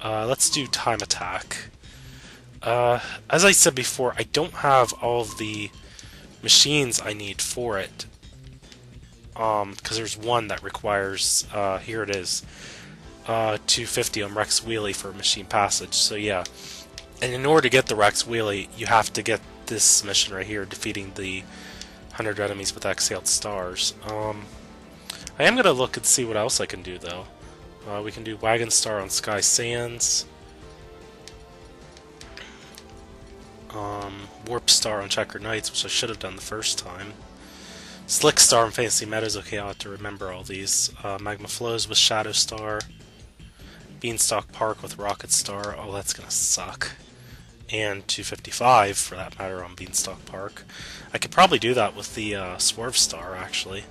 Let's do time attack. As I said before, I don't have all of the machines I need for it. Because there's one that requires, here it is, 250 on Rex Wheelie for machine passage. So yeah, and in order to get the Rex Wheelie, you have to get this mission right here, defeating the 100 enemies with exhaled stars. I am going to look and see what else I can do, though. We can do Wagon Star on Sky Sands. Warpstar on Checker Nights, which I should have done the first time. Slick Star on Fantasy Meadows. Okay, I'll have to remember all these. Magma Flows with Shadow Star. Beanstalk Park with Rocket Star. Oh, that's gonna suck. And 255, for that matter, on Beanstalk Park. I could probably do that with the Swerve Star, actually.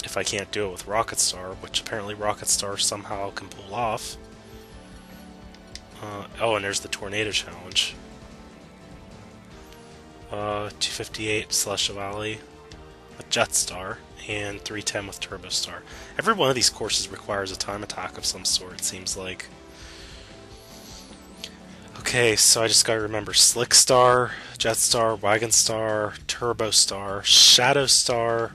If I can't do it with Rocket Star, which apparently Rocket Star somehow can pull off. Oh, and there's the Tornado Challenge. 258 Celestial Valley with Jetstar, and 310 with Turbo Star. Every one of these courses requires a time attack of some sort, it seems like. Okay, so I just gotta remember Slick Star, Jetstar, Wagon Star, Turbo Star, Shadow Star,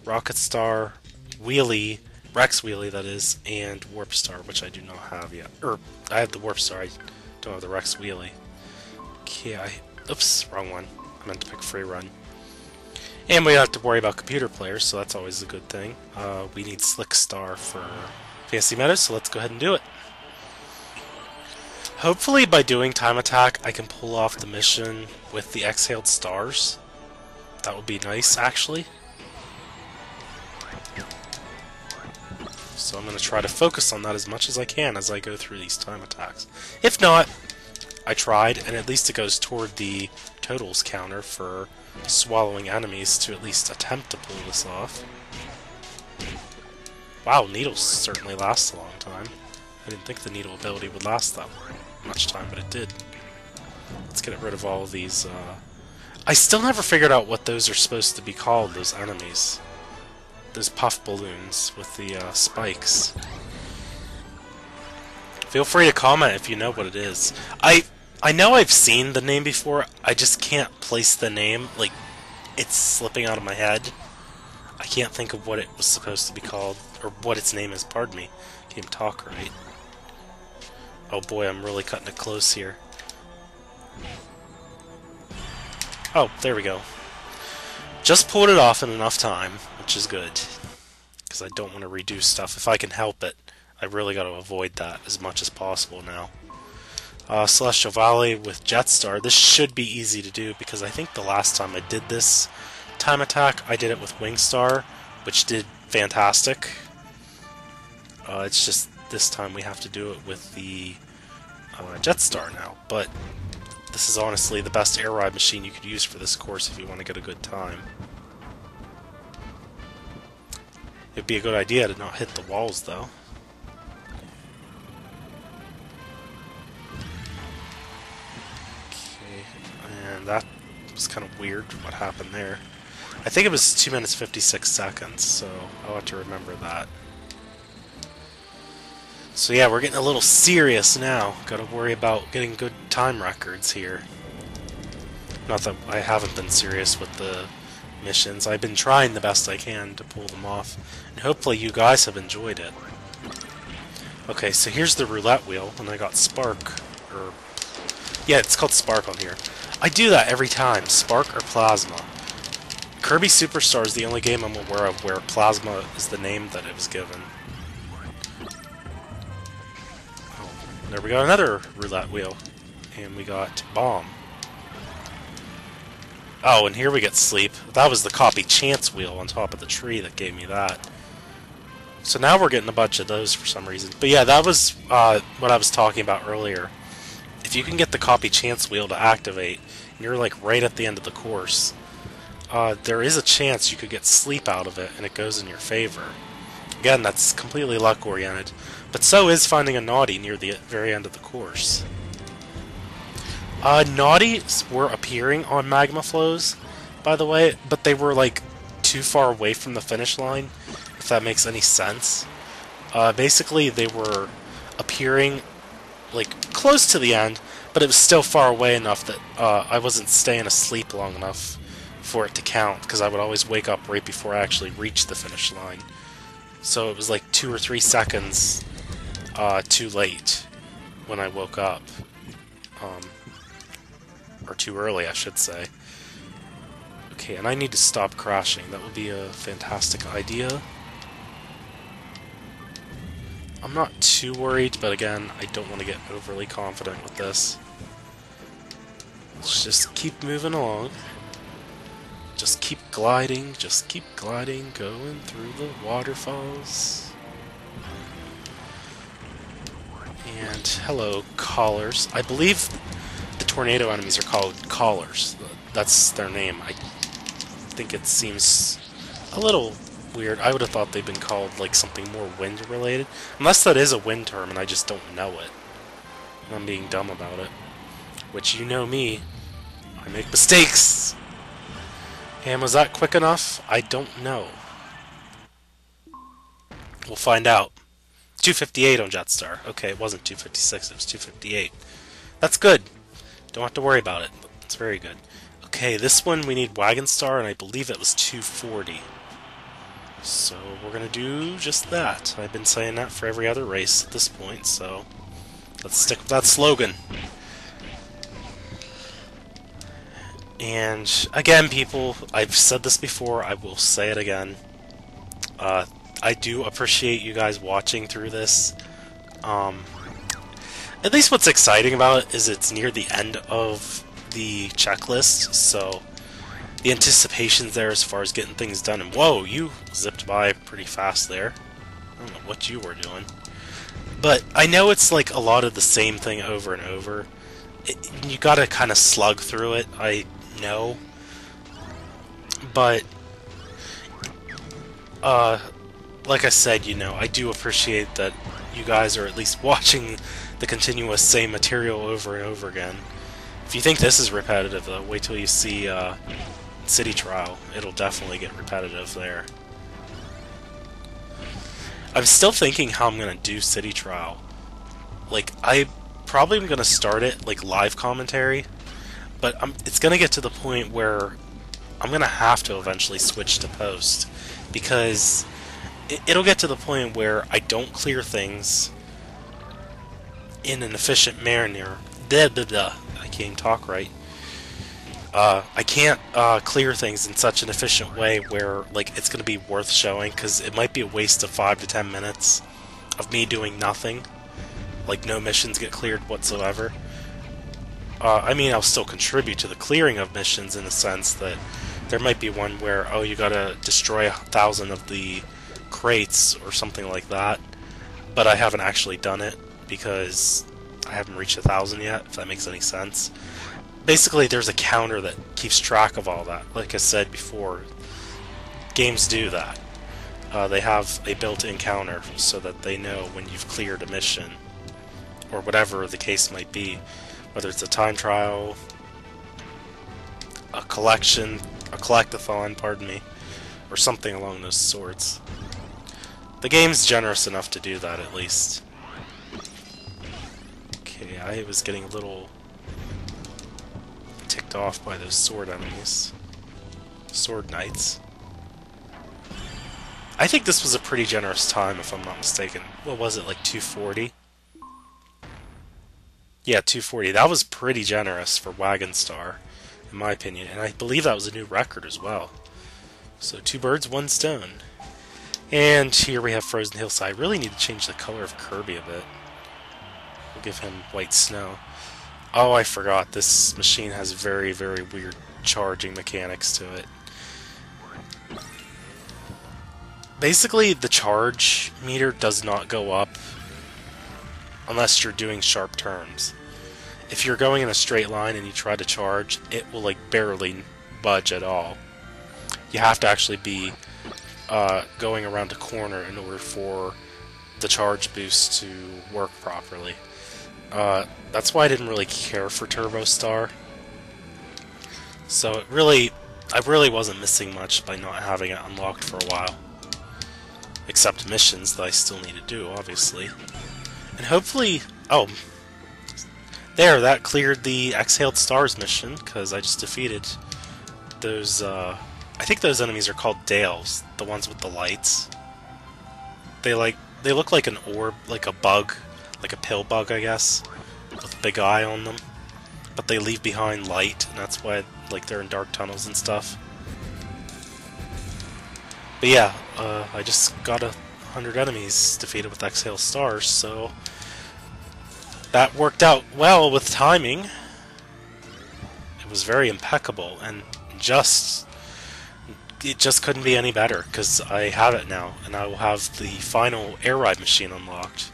Rocket Star, Wheelie, Rex Wheelie that is, and Warp Star, which I do not have yet. I have the Warp Star, I don't have the Rex Wheelie. Okay, oops, wrong one. I meant to pick Free Run. And we don't have to worry about computer players, so that's always a good thing. We need Slick Star for Fantasy Meadows, so let's go ahead and do it. Hopefully by doing time attack I can pull off the mission with the exhaled stars. That would be nice, actually. So I'm going to try to focus on that as much as I can as I go through these time attacks. If not, I tried, and at least it goes toward the totals counter for swallowing enemies to at least attempt to pull this off. Wow, needles certainly last a long time. I didn't think the needle ability would last that much time, but it did. Let's get rid of all of these. I still never figured out what those are supposed to be called, those enemies. Those puff balloons with the spikes. Feel free to comment if you know what it is. I know I've seen the name before, I just can't place the name, like, it's slipping out of my head. I can't think of what it was supposed to be called, or what its name is, pardon me. Can't even talk right. Oh boy, I'm really cutting it close here. Oh, there we go. Just pulled it off in enough time, which is good. Because I don't want to redo stuff. If I can help it, I really got to avoid that as much as possible now. Celestial Valley with Jetstar. This should be easy to do because I think the last time I did this time attack, I did it with Wingstar, which did fantastic. It's just this time we have to do it with the Jetstar now. But this is honestly the best air ride machine you could use for this course if you want to get a good time. It'd be a good idea to not hit the walls, though. And that was kind of weird, what happened there. I think it was 2 minutes 56 seconds, so I'll have to remember that. So yeah, we're getting a little serious now. Gotta worry about getting good time records here. Not that I haven't been serious with the missions. I've been trying the best I can to pull them off. And hopefully you guys have enjoyed it. Okay, so here's the roulette wheel, and I got Spark, or... yeah, it's called Spark on here. I do that every time, Spark or Plasma. Kirby Superstar is the only game I'm aware of where Plasma is the name that it was given. Oh, there we go, another roulette wheel. And we got Bomb. Oh, and here we get Sleep. That was the copy Chance wheel on top of the tree that gave me that. So now we're getting a bunch of those for some reason. But yeah, that was what I was talking about earlier. If you can get the copy chance wheel to activate, and you're like right at the end of the course, there is a chance you could get sleep out of it and it goes in your favor. Again, that's completely luck oriented, but so is finding a naughty near the very end of the course. Naughties were appearing on Magma Flows, by the way, but they were like too far away from the finish line, if that makes any sense. Basically, they were appearing like, close to the end, but it was still far away enough that I wasn't staying asleep long enough for it to count, because I would always wake up right before I actually reached the finish line. So it was like 2 or 3 seconds too late when I woke up. Or too early, I should say. Okay, and I need to stop crashing. That would be a fantastic idea. I'm not too worried, but again, I don't want to get overly confident with this. Let's just keep moving along. Just keep gliding, going through the waterfalls. And hello, callers. I believe the tornado enemies are called callers. That's their name. I think it seems a little weird. I would have thought they'd been called like something more wind related. Unless that is a wind term and I just don't know it. And I'm being dumb about it. Which, you know me, I make mistakes. And was that quick enough? I don't know. We'll find out. 258 on Jetstar. Okay, it wasn't 256, it was 258. That's good. Don't have to worry about it. It's very good. Okay, this one we need Wagon Star, and I believe it was 240. So we're going to do just that. I've been saying that for every other race at this point, so let's stick with that slogan. And again, people, I've said this before, I will say it again. I do appreciate you guys watching through this. At least what's exciting about it is it's near the end of the checklist, so the anticipation's there as far as getting things done. And whoa, you zipped by pretty fast there. I don't know what you were doing. But I know it's like a lot of the same thing over and over. You gotta kind of slug through it, I know. But, like I said, you know, I do appreciate that you guys are at least watching the continuous same material over and over again. If you think this is repetitive, though, wait till you see City Trial. It'll definitely get repetitive there. I'm still thinking how I'm going to do City Trial. Like, I probably am going to start it, like, live commentary, but it's going to get to the point where I'm going to have to eventually switch to post, because it'll get to the point where I don't clear things in an efficient manner. I can't even talk right. I can't clear things in such an efficient way where, like, it's going to be worth showing, because it might be a waste of 5 to 10 minutes of me doing nothing. Like, no missions get cleared whatsoever. I mean, I'll still contribute to the clearing of missions in the sense that there might be one where, oh, you gotta destroy 1,000 of the crates or something like that, but I haven't actually done it because I haven't reached 1,000 yet, if that makes any sense. Basically, there's a counter that keeps track of all that. Like I said before, games do that. They have a built-in counter so that they know when you've cleared a mission, or whatever the case might be. Whether it's a time trial, a collectathon, pardon me, or something along those sorts. The game's generous enough to do that, at least. Okay, I was getting a little ticked off by those sword enemies. Sword knights. I think this was a pretty generous time, if I'm not mistaken. What was it, like 240? Yeah, 240. That was pretty generous for Wagon Star, in my opinion. And I believe that was a new record as well. So 2 birds, 1 stone. And here we have Frozen Hillside. I really need to change the color of Kirby a bit. We'll give him white snow. Oh, I forgot. This machine has very, very weird charging mechanics to it. Basically, the charge meter does not go up unless you're doing sharp turns. If you're going in a straight line and you try to charge, it will like barely budge at all. You have to actually be going around a corner in order for the charge boost to work properly. That's why I didn't really care for Turbo Star. So I really wasn't missing much by not having it unlocked for a while. Except missions that I still need to do, obviously. And hopefully... Oh, There, that cleared the Exhaled Stars mission, because I just defeated those, I think those enemies are called Dales, the ones with the lights. They look like an orb, like a bug, like a pill bug, I guess, with a big eye on them. But they leave behind light, and that's why, like, they're in dark tunnels and stuff. But yeah, I just got 100 enemies defeated with Exhale Stars, so that worked out well with timing. It was very impeccable, and it just couldn't be any better, because I have it now, and I will have the final air ride machine unlocked.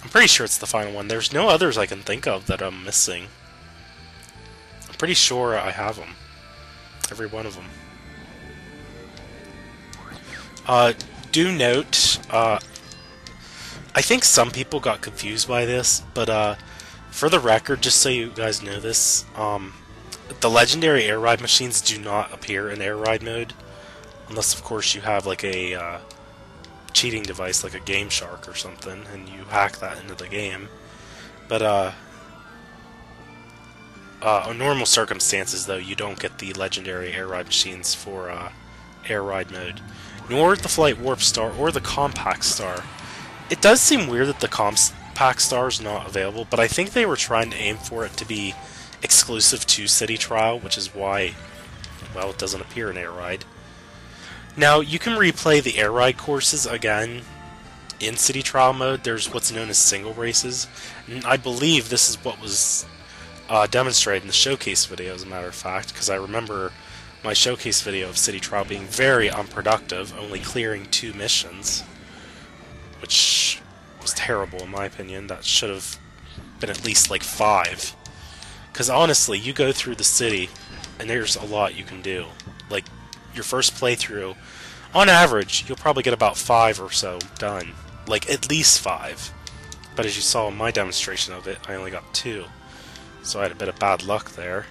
I'm pretty sure it's the final one. There's no others I can think of that I'm missing. I'm pretty sure I have them. Every one of them. Do note, I think some people got confused by this, but for the record, just so you guys know this, the legendary air ride machines do not appear in air ride mode, unless of course you have like a cheating device like a Game Shark or something, and you hack that into the game. But on normal circumstances, though, you don't get the legendary air ride machines for air ride mode, nor the Flight Warpstar or the Compact Star. It does seem weird that the Compact Star is not available, but I think they were trying to aim for it to be exclusive to City Trial, which is why, well, it doesn't appear in Air Ride. Now, you can replay the Air Ride courses again in City Trial mode. There's what's known as single races, and I believe this is what was demonstrated in the showcase video, as a matter of fact, because I remember my showcase video of City Trial being very unproductive, only clearing 2 missions, which was terrible in my opinion. That should have been at least like 5. Because honestly, you go through the city, and there's a lot you can do. Like, your first playthrough, on average, you'll probably get about 5 or so done. Like, at least 5. But as you saw in my demonstration of it, I only got 2. So I had a bit of bad luck there.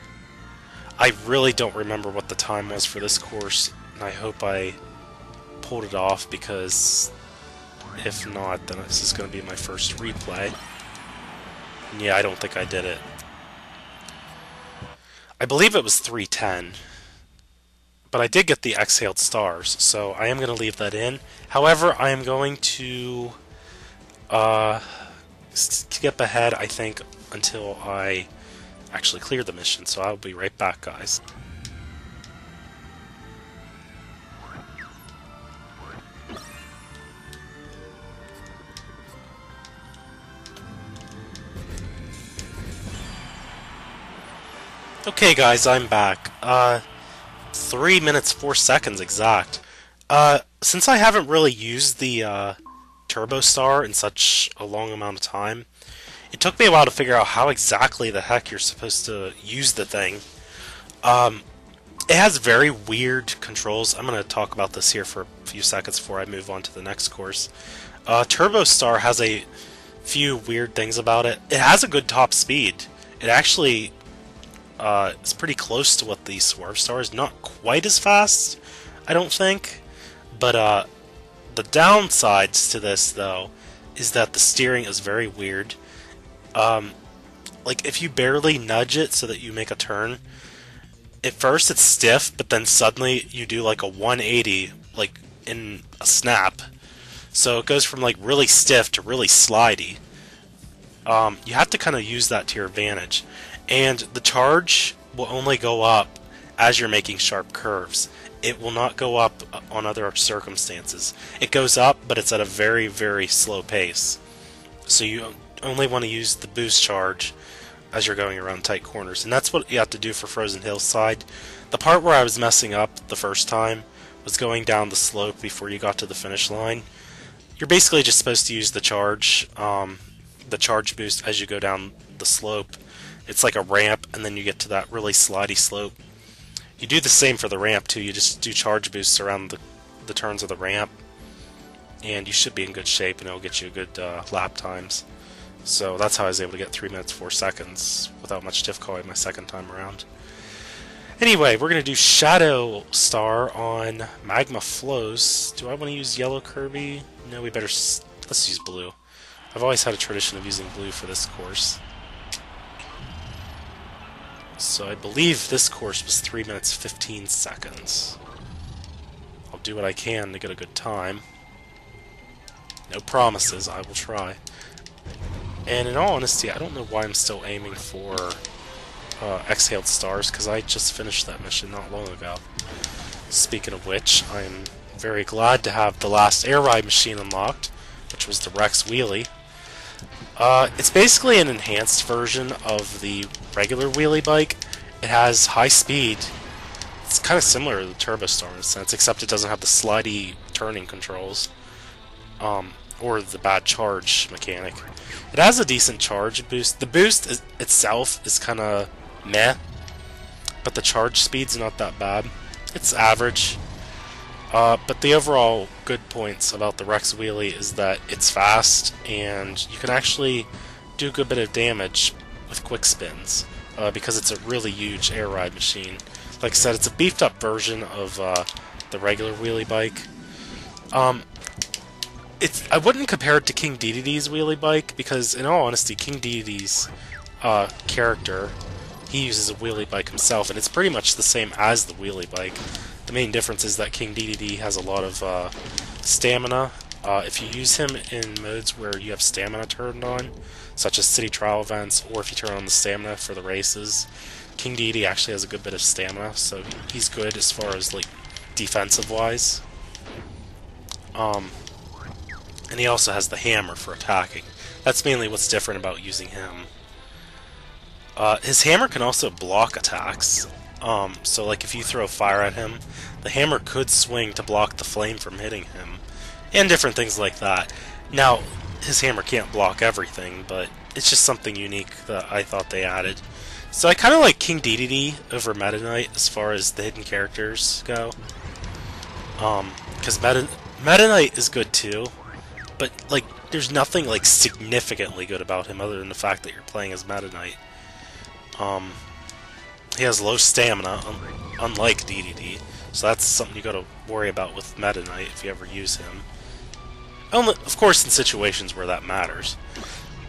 I really don't remember what the time was for this course, and I hope I pulled it off, because if not, then this is going to be my first replay. And yeah, I don't think I did it. I believe it was 3:10, but I did get the Exhaled Stars, so I am going to leave that in. However, I am going to skip ahead, I think, until I actually clear the mission, so I'll be right back, guys. Okay guys, I'm back. 3 minutes 4 seconds exact. Since I haven't really used the Turbo Star in such a long amount of time, it took me a while to figure out how exactly the heck you're supposed to use the thing. It has very weird controls. I'm going to talk about this here for a few seconds before I move on to the next course. Turbo Star has a few weird things about it. It has a good top speed. It actually it's pretty close to what the Warpstar is. Not quite as fast, I don't think. But the downsides to this, though, is that the steering is very weird. Like, if you barely nudge it so that you make a turn, at first it's stiff, but then suddenly you do like a 180, like in a snap. So it goes from like really stiff to really slidey. You have to kind of use that to your advantage. And the charge will only go up as you're making sharp curves. It will not go up on other circumstances. It goes up, but it's at a very, very slow pace. So you only want to use the boost charge as you're going around tight corners. And that's what you have to do for Frozen Hillside. The part where I was messing up the first time was going down the slope before you got to the finish line. You're basically just supposed to use the charge boost as you go down the slope. It's like a ramp, and then you get to that really slidey slope. You do the same for the ramp too. You just do charge boosts around the turns of the ramp, and you should be in good shape, and it'll get you good lap times. So that's how I was able to get 3 minutes 4 seconds without much difficulty my second time around. Anyway, we're going to do Shadow Star on Magma Flows. Do I want to use yellow Kirby? No, we better... let's use blue. I've always had a tradition of using blue for this course. So I believe this course was 3 minutes 15 seconds. I'll do what I can to get a good time. No promises, I will try. And in all honesty, I don't know why I'm still aiming for Exhaled Stars, because I just finished that mission not long ago. Speaking of which, I'm very glad to have the last air ride machine unlocked, which was the WHEELIE. It's basically an enhanced version of the regular wheelie bike. It has high speed. It's kind of similar to the TurboStar in a sense, except it doesn't have the slidey turning controls. Or the bad charge mechanic. It has a decent charge boost. The boost itself is kind of meh, but the charge speed's not that bad. It's average. But the overall good points about the Rex Wheelie is that it's fast, and you can actually do a good bit of damage with quick spins, because it's a really huge air ride machine. Like I said, it's a beefed up version of the regular wheelie bike. I wouldn't compare it to King Dedede's wheelie bike, because in all honesty, King Dedede's character, he uses a wheelie bike himself, and it's pretty much the same as the wheelie bike. The main difference is that King Dedede has a lot of stamina. If you use him in modes where you have stamina turned on, such as city trial events, or if you turn on the stamina for the races, King Dedede actually has a good bit of stamina, so he's good as far as like defensive-wise. And he also has the hammer for attacking. That's mainly what's different about using him. His hammer can also block attacks. So like if you throw fire at him, the hammer could swing to block the flame from hitting him. And different things like that. Now, his hammer can't block everything, but it's just something unique that I thought they added. So I kind of like King Dedede over Meta Knight as far as the hidden characters go. Because Meta Knight is good too. But, like, there's nothing, like, significantly good about him other than the fact that you're playing as Meta Knight. He has low stamina, unlike Dedede, so that's something you gotta worry about with Meta Knight if you ever use him. Of course, in situations where that matters.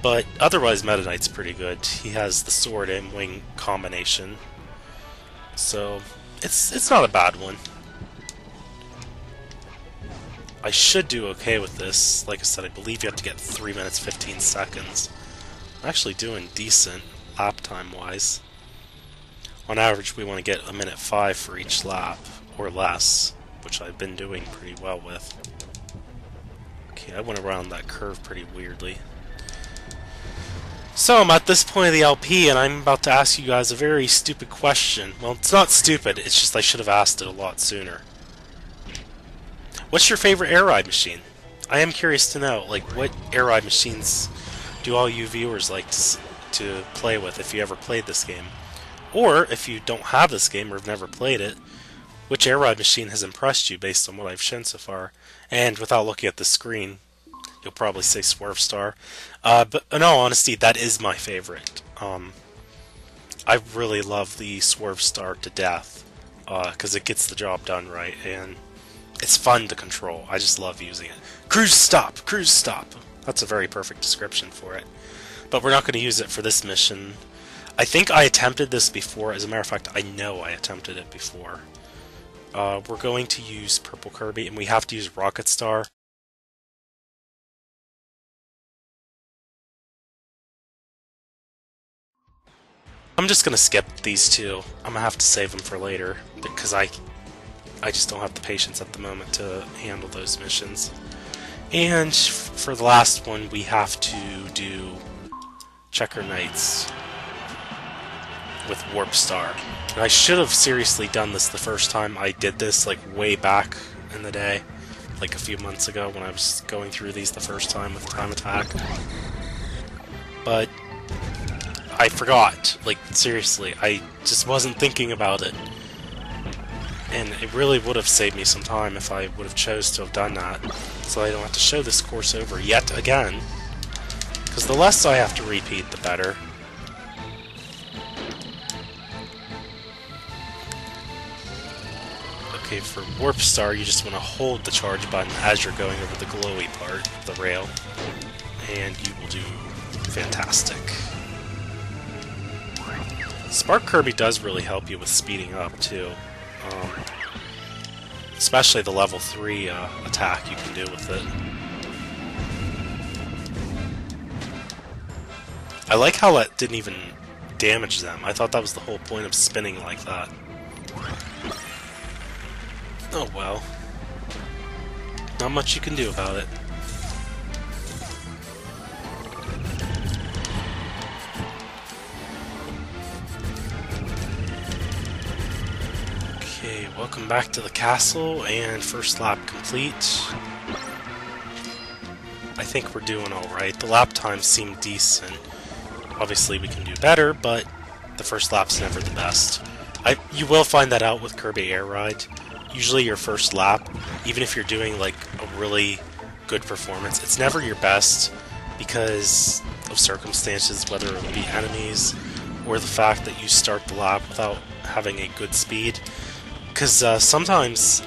But otherwise, Meta Knight's pretty good. He has the sword and wing combination. So, it's not a bad one. I should do okay with this. Like I said, I believe you have to get 3 minutes 15 seconds. I'm actually doing decent lap time wise. On average, we want to get 1:05 for each lap, or less, which I've been doing pretty well with. Okay, I went around that curve pretty weirdly. So, I'm at this point of the LP, and I'm about to ask you guys a very stupid question. Well, it's not stupid, it's just I should have asked it a lot sooner. What's your favorite air ride machine? I am curious to know, like, what air ride machines do all you viewers like to play with if you ever played this game? Or, if you don't have this game or have never played it, which air ride machine has impressed you based on what I've shown so far? And without looking at the screen, you'll probably say Warpstar. But in all honesty, that is my favorite. I really love the Warpstar to death, because it gets the job done right, and it's fun to control. I just love using it. Cruise stop! Cruise stop! That's a very perfect description for it. But we're not going to use it for this mission. I think I attempted this before. As a matter of fact, I know I attempted it before. We're going to use Purple Kirby, and we have to use Rocketstar. I'm just going to skip these two. I'm going to have to save them for later, because I just don't have the patience at the moment to handle those missions. And for the last one, we have to do Checker Knights with Warpstar. And I should have seriously done this the first time I did this, like way back in the day, like a few months ago when I was going through these the first time with Time Attack. But I forgot, like seriously, I just wasn't thinking about it. And it really would have saved me some time if I would have chose to have done that, so I don't have to show this course over yet again, because the less I have to repeat, the better. Okay, for Warpstar, you just want to hold the charge button as you're going over the glowy part of the rail, and you will do fantastic. Spark Kirby does really help you with speeding up, too. Especially the level 3 attack you can do with it. I like how that didn't even damage them. I thought that was the whole point of spinning like that. Oh well. Not much you can do about it. Okay, welcome back to the castle, and first lap complete. I think we're doing alright. The lap times seem decent. Obviously we can do better, but the first lap's never the best. You will find that out with Kirby Air Ride. Usually your first lap, even if you're doing like a really good performance, it's never your best because of circumstances, whether it be enemies or the fact that you start the lap without having a good speed. Because sometimes,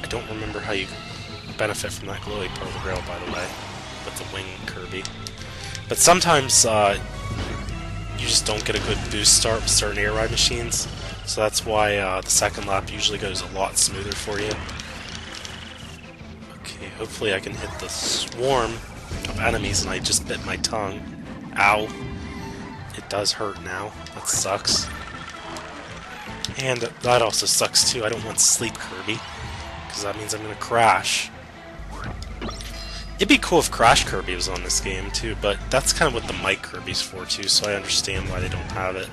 I don't remember how you benefit from that glowy part of the rail, by the way, with the wing Kirby. But sometimes you just don't get a good boost start with certain air ride machines, so that's why the second lap usually goes a lot smoother for you. Okay, hopefully I can hit the swarm of enemies, and I just bit my tongue. Ow. It does hurt now. That sucks. And that also sucks too. I don't want Sleep Kirby, because that means I'm going to crash. It'd be cool if Crash Kirby was on this game too, but that's kind of what the Mike Kirby's for too, so I understand why they don't have it.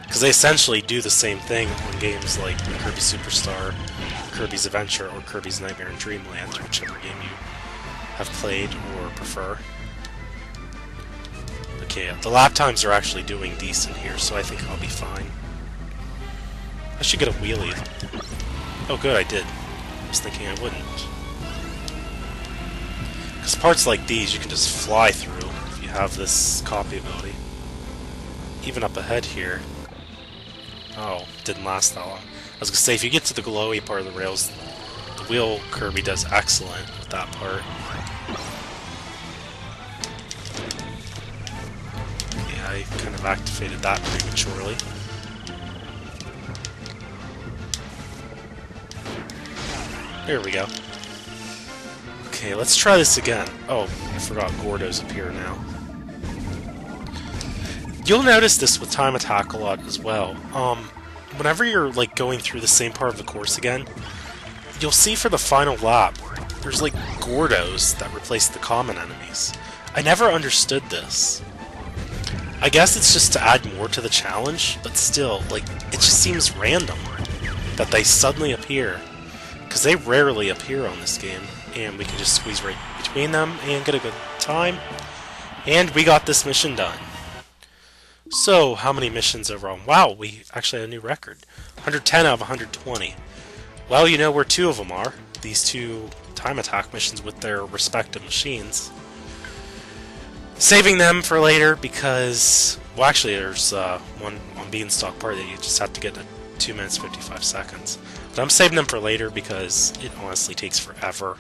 Because they essentially do the same thing on games like Kirby Superstar, Kirby's Adventure, or Kirby's Nightmare in Dreamland, whichever game you have played or prefer. Okay, the lap times are actually doing decent here, so I think I'll be fine. I should get a wheelie. Oh good, I did. I was thinking I wouldn't. Because parts like these you can just fly through if you have this copy ability. Even up ahead here. Oh, didn't last that long. I was going to say, if you get to the glowy part of the rails, the wheel Kirby does excellent with that part. Yeah, I kind of activated that prematurely. There we go. Okay, let's try this again. Oh, I forgot Gordo's appear now. You'll notice this with time attack a lot as well. Whenever you're like going through the same part of the course again, you'll see for the final lap, there's like Gordos that replace the common enemies. I never understood this. I guess it's just to add more to the challenge, but still, like, it just seems random that they suddenly appear. Because they rarely appear on this game, and we can just squeeze right between them and get a good time. And we got this mission done. So, how many missions overall? Wow, we actually had a new record. 110 out of 120. Well, you know where two of them are. These two time attack missions with their respective machines. Saving them for later because, well, actually there's one on Beanstalk part that you just have to get in 2 minutes 55 seconds. But I'm saving them for later because it honestly takes forever